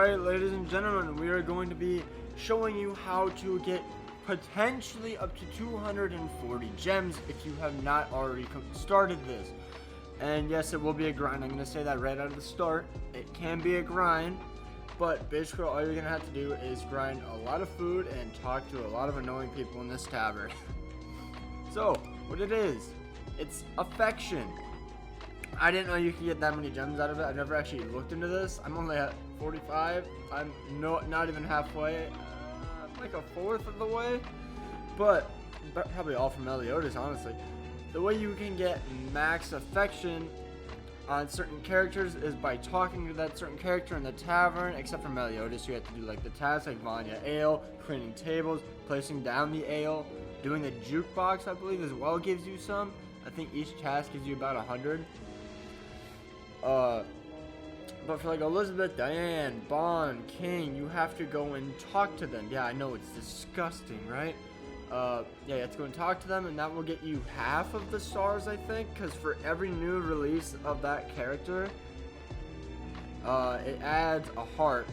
Alright, ladies and gentlemen, we are going to be showing you how to get potentially up to 240 gems if you have not already started this. And yes, it will be a grind. I'm going to say that right out of the start. It can be a grind, but basically all you're going to have to do is grind a lot of food and talk to a lot of annoying people in this tavern. So, what it is, it's affection. I didn't know you could get that many gems out of it. I've never actually looked into this. I'm only at 45. I'm not even halfway. Like a fourth of the way. But probably all from Meliodas, honestly. The way you can get max affection on certain characters is by talking to that certain character in the tavern. Except for Meliodas, you have to do like the tasks like Vanya Ale, cleaning tables, placing down the ale, doing the jukebox, I believe, as well gives you some. I think each task gives you about 100. But for like Elizabeth, Diane, Bond, King, you have to go and talk to them. Yeah, I know, it's disgusting, right? Yeah, you have to go and talk to them, and that will get you half of the stars, I think, because for every new release of that character, it adds a heart.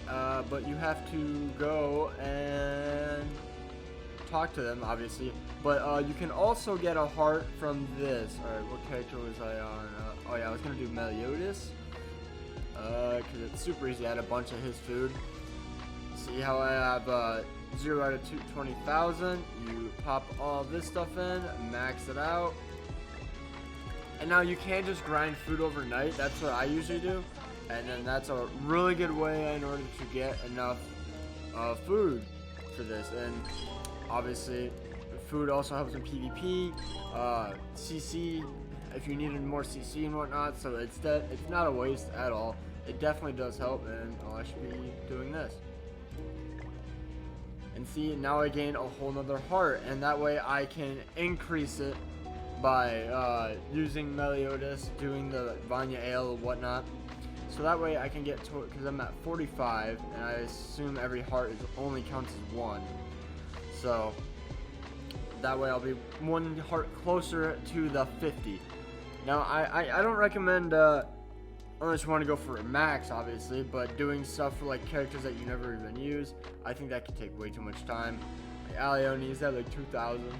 But you have to go and talk to them, obviously. But you can also get a heart from this. Alright, what character was I on? Oh yeah, I was gonna do Meliodas. Because it's super easy. I had a bunch of his food. See how I have 0 out of 20,000. You pop all this stuff in, max it out. And now you can't just grind food overnight. That's what I usually do. And then that's a really good way in order to get enough food for this. And obviously, food also helps in PvP, CC, if you needed more CC and whatnot, so it's not a waste at all. It definitely does help, and I should be doing this. And see, now I gain a whole nother heart, and that way I can increase it by using Meliodas, doing the Vanya Ale and whatnot. So that way I can get to it, because I'm at 45, and I assume every heart only counts as 1. So that way I'll be 1 heart closer to the 50. Now I don't recommend unless you want to go for a max, obviously, but doing stuff for like characters that you never even use, I think that could take way too much time. Like Alioni is at like 2,000.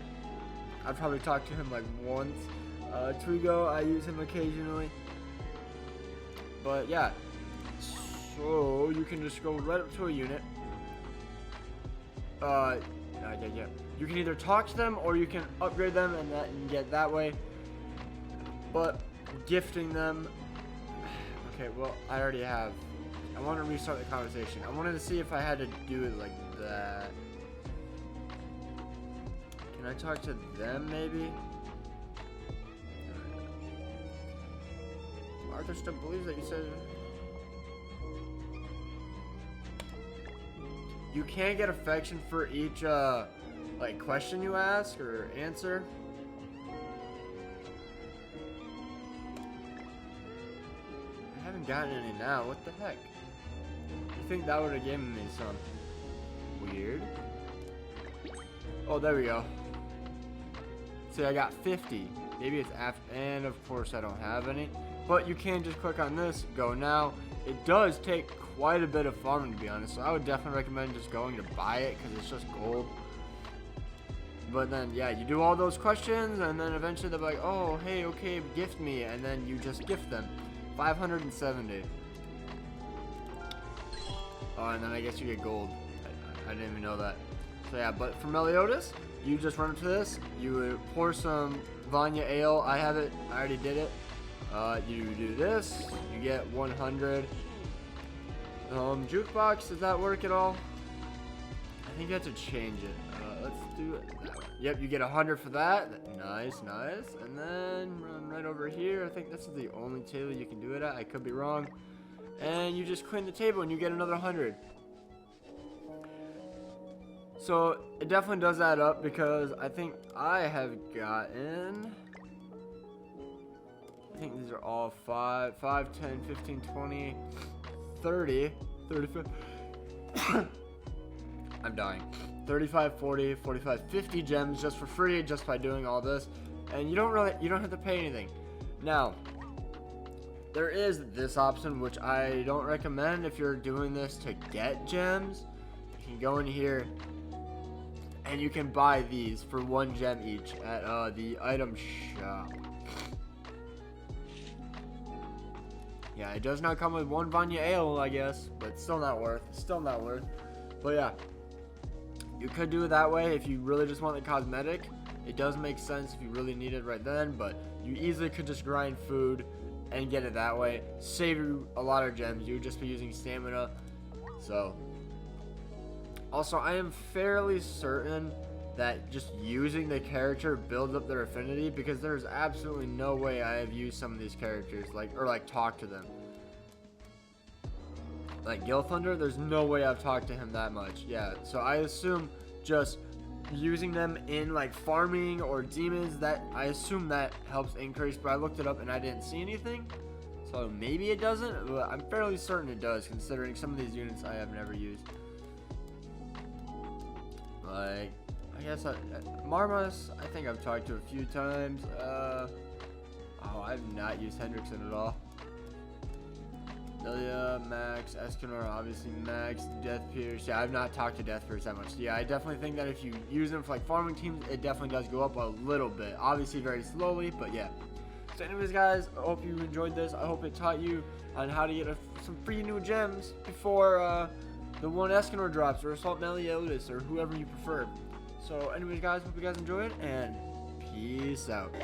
I've probably talked to him like once. Trigo, I use him occasionally. But yeah, so you can just go right up to a unit. Yeah. You can either talk to them or you can upgrade them and get that way. But gifting them, okay, well, I already have. I want to restart the conversation. I wanted to see if I had to do it like that. Can I talk to them maybe? Arthur still believes that you said you can't get affection for each like question you ask or answer. I haven't gotten any now. What the heck? You think that would have given me some? Weird. Oh, there we go. See, I got 50. Maybe it's after, and of course I don't have any. But you can just click on this, go now. It does take quite a bit of farming, to be honest, so I would definitely recommend just going to buy it because it's just gold. But then, yeah, you do all those questions, and then eventually they'll be like, oh, hey, okay, gift me, and then you just gift them. 570. Oh, and then I guess you get gold. I didn't even know that. So yeah, but for Meliodas, you just run up to this, you pour some Vanya Ale. I have it, I already did it. You do this, you get 100. Jukebox, does that work at all? I think you have to change it. Let's do it that way. Yep, you get 100 for that. Nice, nice. And then run right over here. I think this is the only table you can do it at. I could be wrong. And you just clean the table and you get another 100. So it definitely does add up because I think I have gotten... I think these are all 5, 10, 15, 20, 30, 35. I'm dying. 35, 40, 45, 50 gems just for free, just by doing all this. And you don't have to pay anything. Now, there is this option, which I don't recommend if you're doing this to get gems. You can go in here and you can buy these for 1 gem each at the item shop. Yeah, it does not come with 1 Vanya Ale, I guess, but still not worth. But yeah, you could do it that way if you really just want the cosmetic. It does make sense if you really need it right then, but you easily could just grind food and get it that way. Save you a lot of gems. You would just be using stamina. So, also, I am fairly certain that just using the character builds up their affinity, because there's absolutely no way I have used some of these characters, like talked to them. Like Gil Thunder, there's no way I've talked to him that much. Yeah, so I assume just using them in like farming or demons, that I assume that helps increase, but I looked it up and I didn't see anything. So maybe it doesn't, but I'm fairly certain it does, considering some of these units I have never used. Like, I guess Marmas, I think I've talked to a few times. Oh, I've not used Hendrickson at all. Lilia, Max, Escanor, obviously Max, Death Pierce. Yeah, I've not talked to Death Pierce that much. Yeah, I definitely think that if you use them for like farming teams, it definitely does go up a little bit. Obviously very slowly, but yeah. So anyways, guys, I hope you enjoyed this. I hope it taught you on how to get some free new gems before the 1 Escanor drops, or Assault Meliodas, or whoever you prefer. So anyways, guys, hope you guys enjoyed, and peace out.